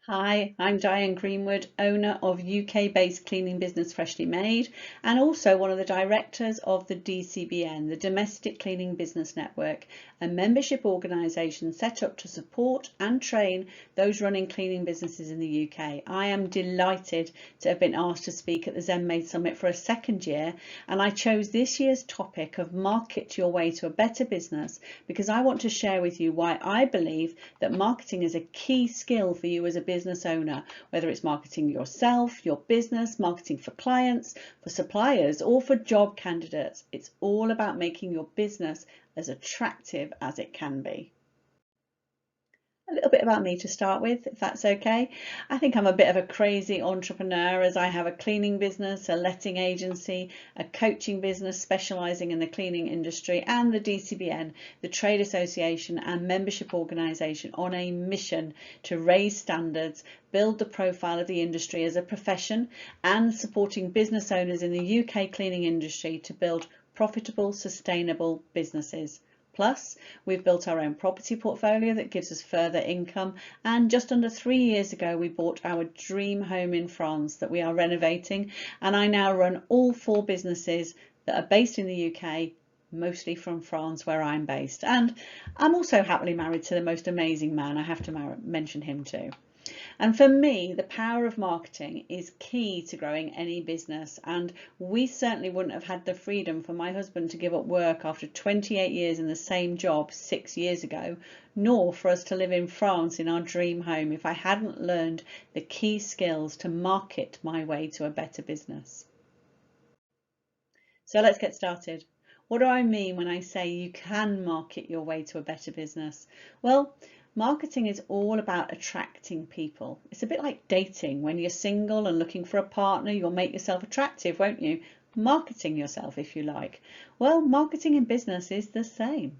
Hi, I'm Diane Greenwood, owner of UK-based cleaning business Freshly Made, and also one of the directors of the DCBN, the Domestic Cleaning Business Network, a membership organisation set up to support and train those running cleaning businesses in the UK. I am delighted to have been asked to speak at the Zen Maid Summit for a second year, and I chose this year's topic of Market Your Way to a Better Business because I want to share with you why I believe that marketing is a key skill for you as a business owner, whether it's marketing yourself, your business, marketing for clients, for suppliers, or for job candidates. It's all about making your business as attractive as it can be. A little bit about me to start with, if that's okay. I think I'm a bit of a crazy entrepreneur as I have a cleaning business, a letting agency, a coaching business specialising in the cleaning industry, and the DCBN, the trade association and membership organisation, on a mission to raise standards, build the profile of the industry as a profession, and supporting business owners in the UK cleaning industry to build profitable, sustainable businesses. Plus, we've built our own property portfolio that gives us further income, and just under 3 years ago we bought our dream home in France that we are renovating, and I now run all 4 businesses that are based in the UK, mostly from France where I'm based. And I'm also happily married to the most amazing man. I have to mention him too. And for me, the power of marketing is key to growing any business. And we certainly wouldn't have had the freedom for my husband to give up work after 28 years in the same job 6 years ago, nor for us to live in France in our dream home if I hadn't learned the key skills to market my way to a better business. So let's get started. What do I mean when I say you can market your way to a better business? Well, marketing is all about attracting people. It's a bit like dating. When you're single and looking for a partner, you'll make yourself attractive, won't you? Marketing yourself, if you like. Well, marketing in business is the same.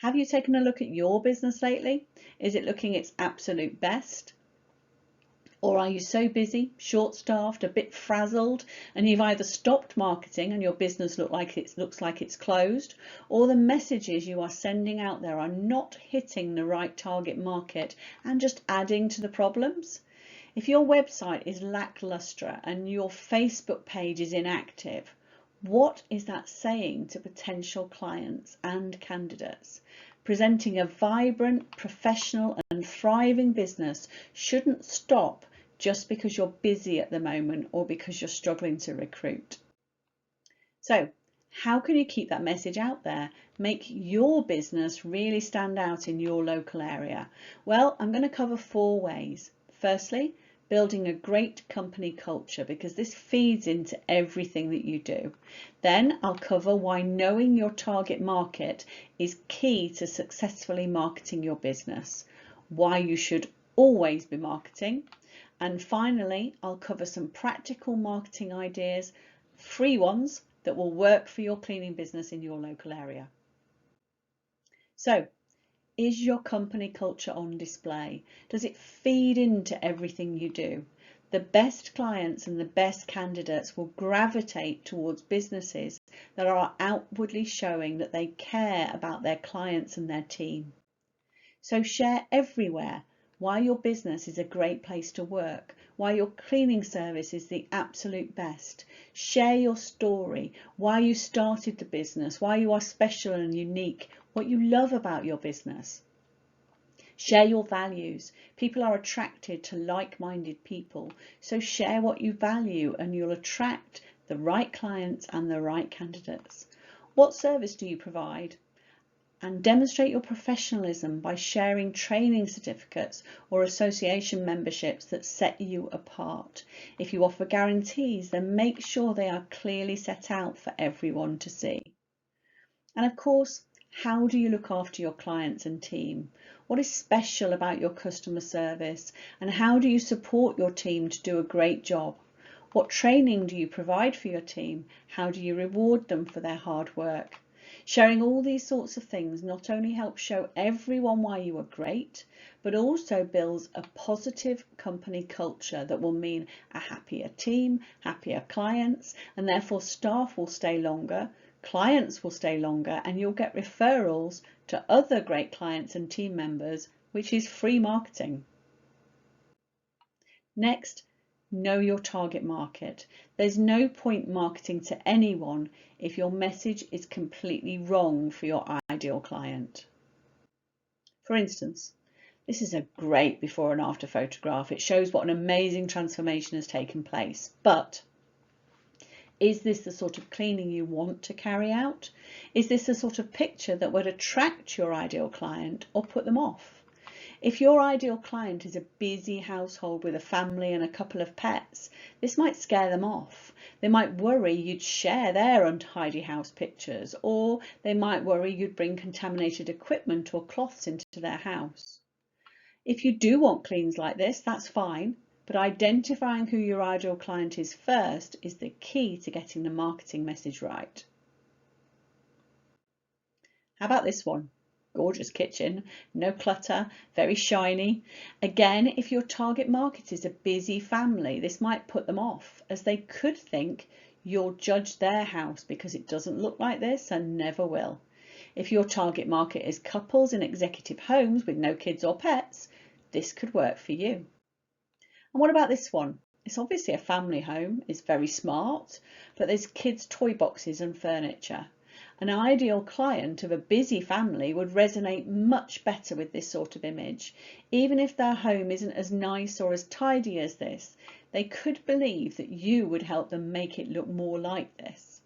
Have you taken a look at your business lately? Is it looking its absolute best? Or are you so busy, short-staffed, a bit frazzled, and you've either stopped marketing and your business looks like it's closed, or the messages you are sending out there are not hitting the right target market and just adding to the problems? If your website is lackluster and your Facebook page is inactive, what is that saying to potential clients and candidates? Presenting a vibrant, professional and thriving business shouldn't stop just because you're busy at the moment or because you're struggling to recruit. So, how can you keep that message out there? Make your business really stand out in your local area. Well, I'm going to cover 4 ways. Firstly, building a great company culture, because this feeds into everything that you do. Then I'll cover why knowing your target market is key to successfully marketing your business, why you should always be marketing, and finally I'll cover some practical marketing ideas, free ones that will work for your cleaning business in your local area. So, is your company culture on display? Does it feed into everything you do? The best clients and the best candidates will gravitate towards businesses that are outwardly showing that they care about their clients and their team. So share everywhere why your business is a great place to work, why your cleaning service is the absolute best. Share your story, why you started the business, why you are special and unique, what you love about your business. Share your values. People are attracted to like-minded people, so share what you value and you'll attract the right clients and the right candidates. What service do you provide? And demonstrate your professionalism by sharing training certificates or association memberships that set you apart. If you offer guarantees, then make sure they are clearly set out for everyone to see. And of course, how do you look after your clients and team? What is special about your customer service? And how do you support your team to do a great job? What training do you provide for your team? How do you reward them for their hard work? Sharing all these sorts of things not only helps show everyone why you are great, but also builds a positive company culture that will mean a happier team, happier clients, and therefore staff will stay longer, clients will stay longer, and you'll get referrals to other great clients and team members, which is free marketing. Next, know your target market. There's no point marketing to anyone if your message is completely wrong for your ideal client. For instance, this is a great before and after photograph. It shows what an amazing transformation has taken place. But is this the sort of cleaning you want to carry out? Is this the sort of picture that would attract your ideal client or put them off? If your ideal client is a busy household with a family and a couple of pets, this might scare them off. They might worry you'd share their untidy house pictures, or they might worry you'd bring contaminated equipment or cloths into their house. If you do want cleans like this, that's fine, but identifying who your ideal client is first is the key to getting the marketing message right. How about this one? Gorgeous kitchen, no clutter, very shiny. Again, if your target market is a busy family, this might put them off, as they could think you'll judge their house because it doesn't look like this and never will. If your target market is couples in executive homes with no kids or pets, this could work for you. And what about this one? It's obviously a family home, it's very smart, but there's kids' toy boxes and furniture. An ideal client of a busy family would resonate much better with this sort of image. Even if their home isn't as nice or as tidy as this, they could believe that you would help them make it look more like this.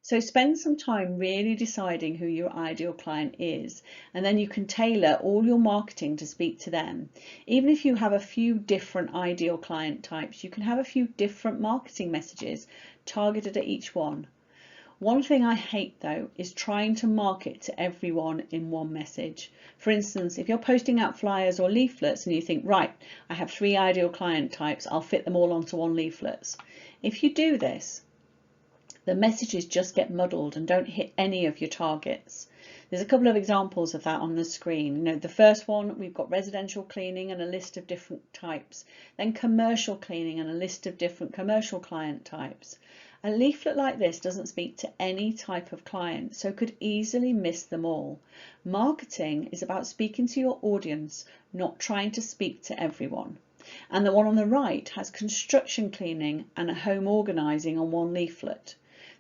So spend some time really deciding who your ideal client is, and then you can tailor all your marketing to speak to them. Even if you have a few different ideal client types, you can have a few different marketing messages targeted at each one. One thing I hate though is trying to market to everyone in one message. For instance, if you're posting out flyers or leaflets and you think, right, I have 3 ideal client types, I'll fit them all onto one leaflet. If you do this, the messages just get muddled and don't hit any of your targets. There's a couple of examples of that on the screen. The first one, we've got residential cleaning and a list of different types, then commercial cleaning and a list of different commercial client types. A leaflet like this doesn't speak to any type of client, so could easily miss them all. Marketing is about speaking to your audience, not trying to speak to everyone. And the one on the right has construction cleaning and a home organising on one leaflet.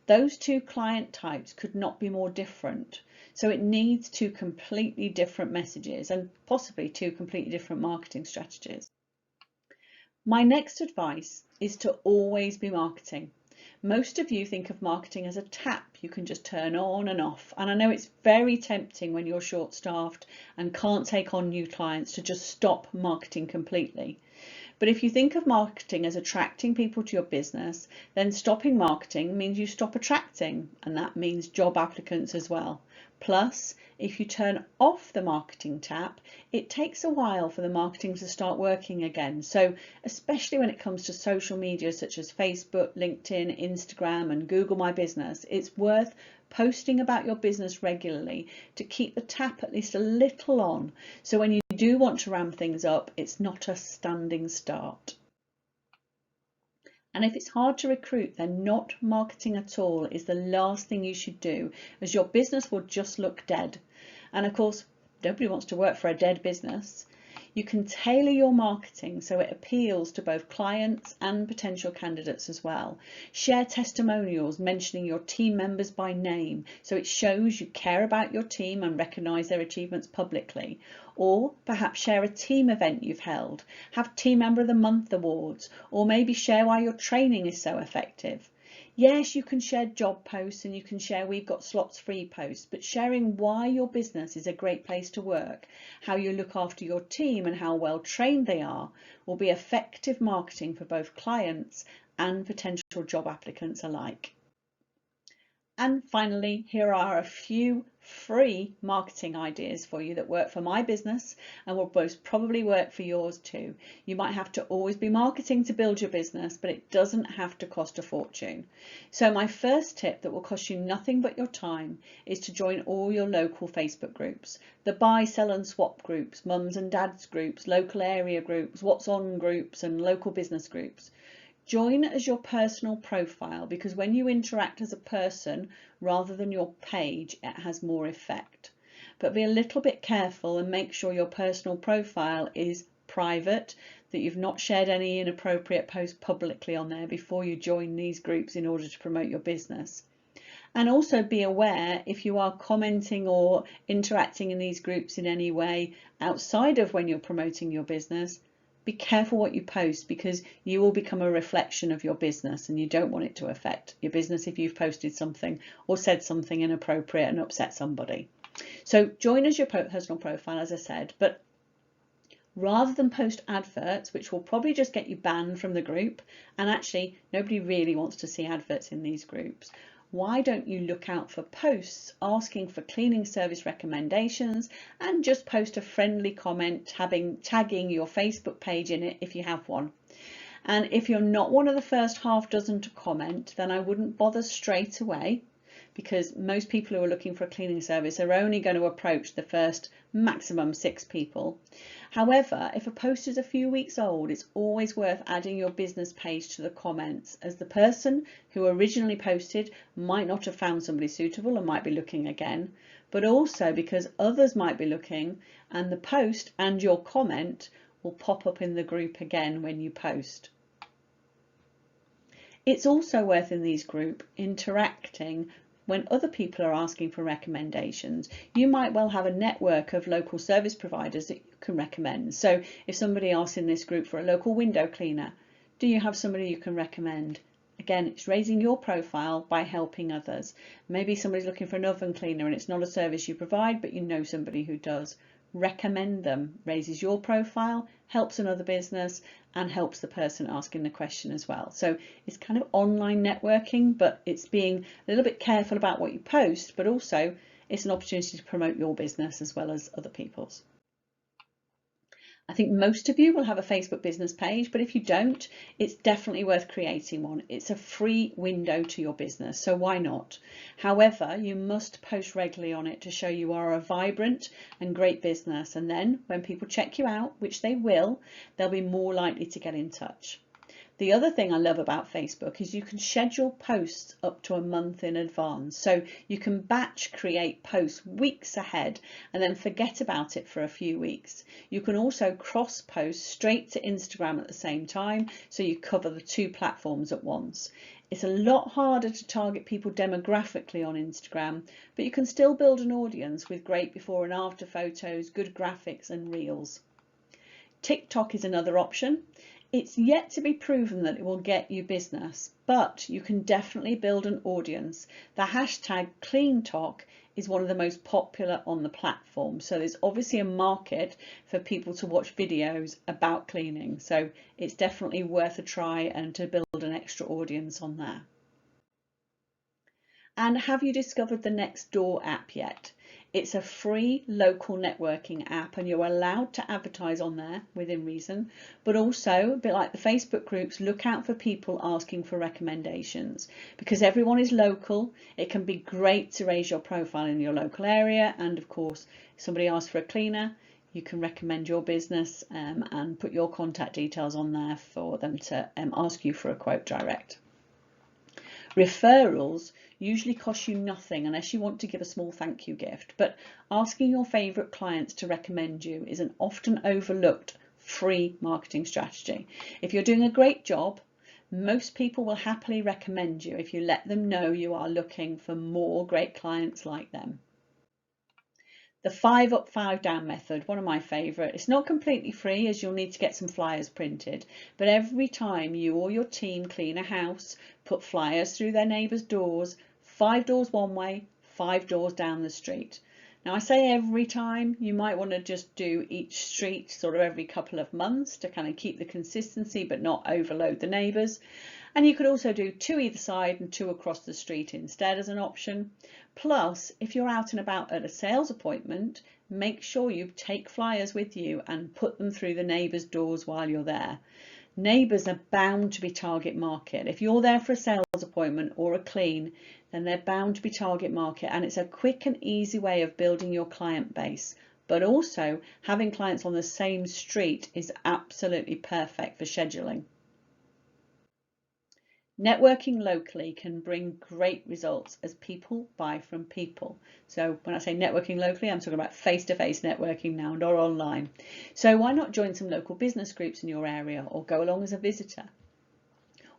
Those 2 client types could not be more different. So it needs 2 completely different messages and possibly 2 completely different marketing strategies. My next advice is to always be marketing. Most of you think of marketing as a tap you can just turn on and off. And I know it's very tempting when you're short-staffed and can't take on new clients to just stop marketing completely. But if you think of marketing as attracting people to your business, then stopping marketing means you stop attracting, and that means job applicants as well. Plus, if you turn off the marketing tap, it takes a while for the marketing to start working again. So especially when it comes to social media such as Facebook, LinkedIn, Instagram and Google My Business, it's worth posting about your business regularly to keep the tap at least a little on. So when you do want to ramp things up, it's not a standing start. And if it's hard to recruit, then not marketing at all is the last thing you should do, as your business will just look dead. And of course, nobody wants to work for a dead business. You can tailor your marketing so it appeals to both clients and potential candidates as well. Share testimonials mentioning your team members by name so it shows you care about your team and recognise their achievements publicly. Or perhaps share a team event you've held, have Team Member of the Month awards, or maybe share why your training is so effective. Yes, you can share job posts and you can share we've got slots free posts, but sharing why your business is a great place to work, how you look after your team and how well trained they are will be effective marketing for both clients and potential job applicants alike. And finally, here are a few free marketing ideas for you that work for my business and will most probably work for yours too. You might have to always be marketing to build your business, but it doesn't have to cost a fortune. So my first tip that will cost you nothing but your time is to join all your local Facebook groups, the buy, sell and swap groups, mums and dads groups, local area groups, what's on groups and local business groups. Join as your personal profile because when you interact as a person rather than your page, it has more effect. But be a little bit careful and make sure your personal profile is private, that you've not shared any inappropriate posts publicly on there before you join these groups in order to promote your business. And also be aware if you are commenting or interacting in these groups in any way outside of when you're promoting your business, be careful what you post, because you will become a reflection of your business and you don't want it to affect your business if you've posted something or said something inappropriate and upset somebody. So join as your personal profile, as I said, but rather than post adverts, which will probably just get you banned from the group, and actually nobody really wants to see adverts in these groups, why don't you look out for posts asking for cleaning service recommendations and just post a friendly comment tagging your Facebook page in it if you have one. And if you're not one of the first half dozen to comment, then I wouldn't bother straight away, because most people who are looking for a cleaning service are only going to approach the first maximum 6 people. However, if a post is a few weeks old, it's always worth adding your business page to the comments, as the person who originally posted might not have found somebody suitable and might be looking again, but also because others might be looking, and the post and your comment will pop up in the group again when you post. It's also worth in these groups interacting when other people are asking for recommendations. You might well have a network of local service providers that you can recommend. So if somebody asks in this group for a local window cleaner, do you have somebody you can recommend? Again, it's raising your profile by helping others. Maybe somebody's looking for an oven cleaner and it's not a service you provide, but you know somebody who does. Recommend them, raises your profile, helps another business, and helps the person asking the question as well. So it's kind of online networking, but it's being a little bit careful about what you post, but also it's an opportunity to promote your business as well as other people's. I think most of you will have a Facebook business page, but if you don't, it's definitely worth creating one. It's a free window to your business, so why not? However, you must post regularly on it to show you are a vibrant and great business, and then when people check you out, which they will, they'll be more likely to get in touch. The other thing I love about Facebook is you can schedule posts up to a month in advance. So you can batch create posts weeks ahead and then forget about it for a few weeks. You can also cross post straight to Instagram at the same time, so you cover the 2 platforms at once. It's a lot harder to target people demographically on Instagram, but you can still build an audience with great before and after photos, good graphics and reels. TikTok is another option. It's yet to be proven that it will get you business, but you can definitely build an audience. The hashtag CleanTok is one of the most popular on the platform, so there's obviously a market for people to watch videos about cleaning, so it's definitely worth a try and to build an extra audience on there. And have you discovered the Nextdoor app yet? It's a free local networking app and you're allowed to advertise on there within reason, but also a bit like the Facebook groups, look out for people asking for recommendations. Because everyone is local, it can be great to raise your profile in your local area, and of course if somebody asks for a cleaner, you can recommend your business and put your contact details on there for them to ask you for a quote direct. Referrals usually cost you nothing unless you want to give a small thank you gift, but asking your favourite clients to recommend you is an often overlooked free marketing strategy. If you're doing a great job, most people will happily recommend you if you let them know you are looking for more great clients like them. The 5 up, 5 down method, one of my favourite. It's not completely free as you'll need to get some flyers printed, but every time you or your team clean a house, put flyers through their neighbours' doors, 5 doors one way, 5 doors down the street. Now I say every time, you might want to just do each street sort of every couple of months to kind of keep the consistency but not overload the neighbours. And you could also do 2 either side and 2 across the street instead as an option. Plus, if you're out and about at a sales appointment, make sure you take flyers with you and put them through the neighbours' doors while you're there. Neighbours are bound to be target market. If you're there for a sales appointment or a clean, then they're bound to be target market, and it's a quick and easy way of building your client base. But also, having clients on the same street is absolutely perfect for scheduling. Networking locally can bring great results as people buy from people. So when I say networking locally, I'm talking about face-to-face networking now, not online. So why not join some local business groups in your area, or go along as a visitor?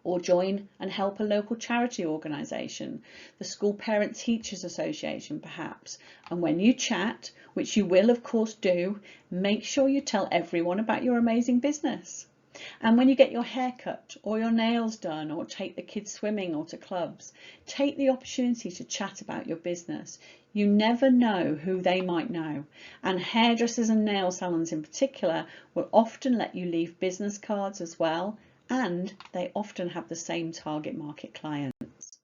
Or join and help a local charity organisation, the School Parent Teachers Association perhaps. And when you chat, which you will of course do, make sure you tell everyone about your amazing business. And when you get your hair cut or your nails done, or take the kids swimming or to clubs, take the opportunity to chat about your business. You never know who they might know. And hairdressers and nail salons in particular will often let you leave business cards as well, and they often have the same target market clients.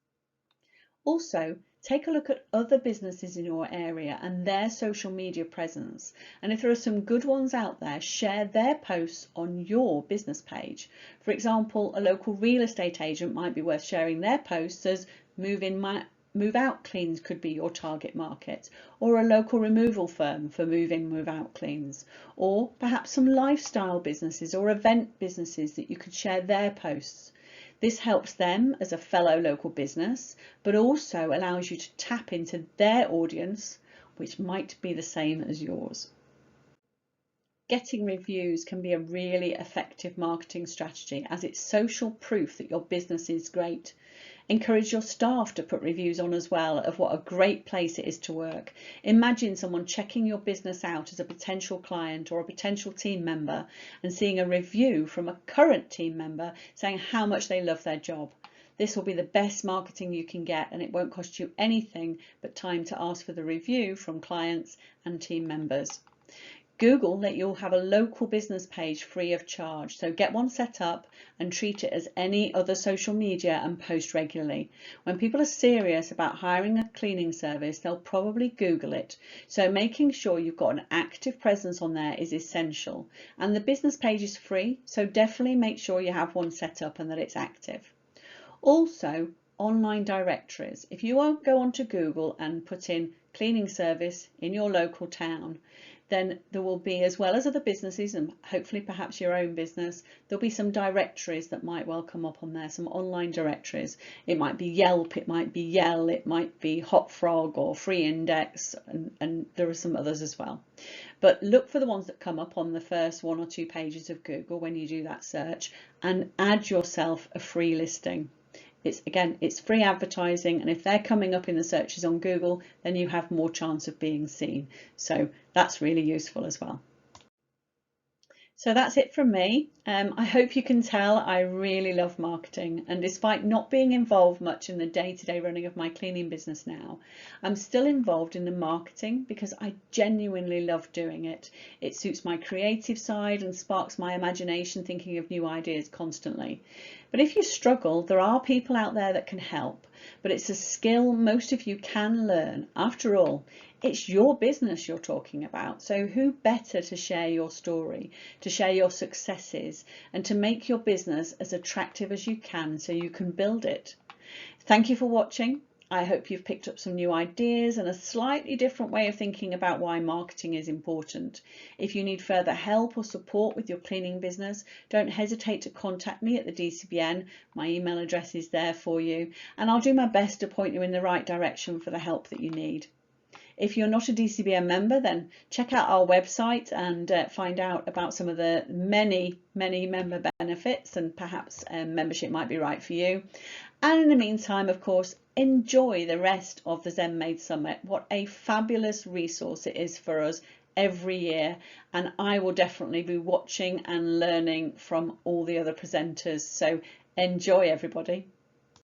Also, take a look at other businesses in your area and their social media presence. And if there are some good ones out there, share their posts on your business page. For example, a local real estate agent might be worth sharing their posts, as move out cleans could be your target market, or a local removal firm for move in, move out cleans, or perhaps some lifestyle businesses or event businesses that you could share their posts. This helps them as a fellow local business, but also allows you to tap into their audience, which might be the same as yours. Getting reviews can be a really effective marketing strategy, as it's social proof that your business is great. Encourage your staff to put reviews on as well of what a great place it is to work. Imagine someone checking your business out as a potential client or a potential team member and seeing a review from a current team member saying how much they love their job. This will be the best marketing you can get, and it won't cost you anything but time to ask for the review from clients and team members. Google let you have a local business page free of charge, so get one set up and treat it as any other social media and post regularly. When people are serious about hiring a cleaning service, they'll probably Google it, so making sure you've got an active presence on there is essential. And the business page is free, so definitely make sure you have one set up and that it's active. Also, online directories. If you won't go onto Google and put in cleaning service in your local town, then there will be, as well as other businesses and hopefully perhaps your own business, there'll be some directories that might well come up on there, some online directories. It might be Yelp, it might be Yell, it might be Hot Frog or Free Index, and there are some others as well. But look for the ones that come up on the first 1 or 2 pages of Google when you do that search, and add yourself a free listing. It's free advertising, and if they're coming up in the searches on Google, then you have more chance of being seen. So that's really useful as well. So that's it from me. I hope you can tell I really love marketing, and despite not being involved much in the day-to-day running of my cleaning business now, I'm still involved in the marketing because I genuinely love doing it. It suits my creative side and sparks my imagination, thinking of new ideas constantly. But if you struggle, there are people out there that can help, but it's a skill most of you can learn. After all, it's your business you're talking about, so who better to share your story, to share your successes, and to make your business as attractive as you can so you can build it. Thank you for watching. I hope you've picked up some new ideas and a slightly different way of thinking about why marketing is important. If you need further help or support with your cleaning business, don't hesitate to contact me at the DCBN. My email address is there for you, and I'll do my best to point you in the right direction for the help that you need. If you're not a DCBN member, then check out our website and find out about some of the many member benefits, and perhaps membership might be right for you. And in the meantime, of course, enjoy the rest of the Zen Maid Summit. What a fabulous resource it is for us every year, and I will definitely be watching and learning from all the other presenters. So enjoy, everybody.